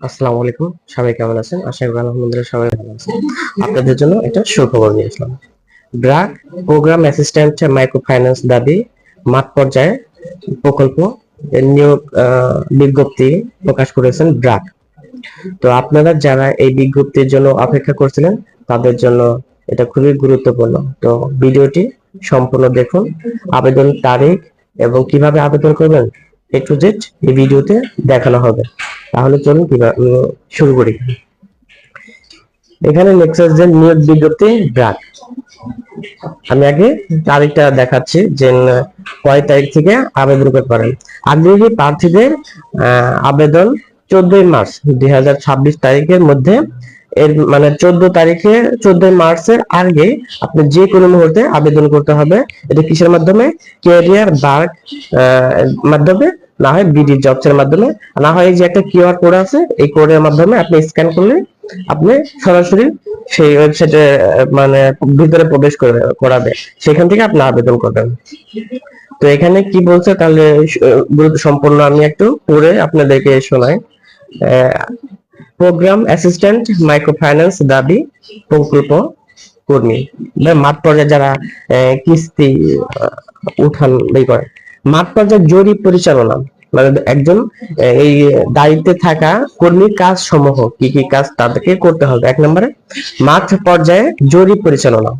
আসসালামু আলাইকুম। সবাই কেমন আছেন? আশা করি আলহামদুলিল্লাহ সবাই ভালো আছেন। আপনাদের জন্য একটা সুখবর নিয়ে আসলাম। BRAC programme assistant microfinance দাবি মাঠ পর্যায়ে প্রকল্প নিয়োগ বিজ্ঞপ্তি প্রকাশ করেছেন ব্র্যাক। তো আপনারা যারা এই বিজ্ঞপ্তির জন্য অপেক্ষা করছিলেন তাদের জন্য এটা খুবই গুরুত্বপূর্ণ। তো ভিডিওটি সম্পূর্ণ দেখুন। আবেদন তারিখ এবং কিভাবে আবেদন করবেন এ টু জেড এই ভিডিওতে দেখানো হবে। তাহলে চলুন শুরু করি। এখানে লেখা যে নিয়োগ বিজ্ঞপ্তি ব্র্যাক। আমি আগে তারিখটা দেখাচ্ছি যে কয় তারিখ থেকে আবেদন করতে পারেন। আগ্রহী প্রার্থীদের আবেদন 14 মার্চ 2026 তারিখের মধ্যে, এর মানে 14 মার্চের আগে আপনি যে কোনো মুহূর্তে আবেদন করতে হবে। এটা কিসের মাধ্যমে? ক্যারিয়ার বার্ক মাধ্যমে, না হয় বিডি জবস এর মাধ্যমে, না হয় যে একটা কিউআর কোড আছে এই কোডের মাধ্যমে আপনি স্ক্যান করলে আপনি সরাসরি সেই ওয়েবসাইটে মানে ভিতরে প্রবেশ করাবে, সেখান থেকে আপনি আবেদন করবেন। তো এখানে কি বলছে তাহলে গুরুত্ব সম্পূর্ণ আমি একটু পড়ে আপনাদেরকে শোনাই। প্রোগ্রাম অ্যাসিস্ট্যান্ট মাইক্রো ফাইন্যান্স দাবি প্রকল্প কর্মী মাঠ পর্যায়ে যারা কিস্তি উঠান করে মাঠ পর্যায়ে জরিপ পরিচালনা, মানে একজন এই দায়িত্বে থাকা কর্মীর কাজ সমূহ কি কি কাজ তাদেরকে করতে হবে। এক নম্বরে মাঠ পর্যায়ে জরিপ পরিচালনা,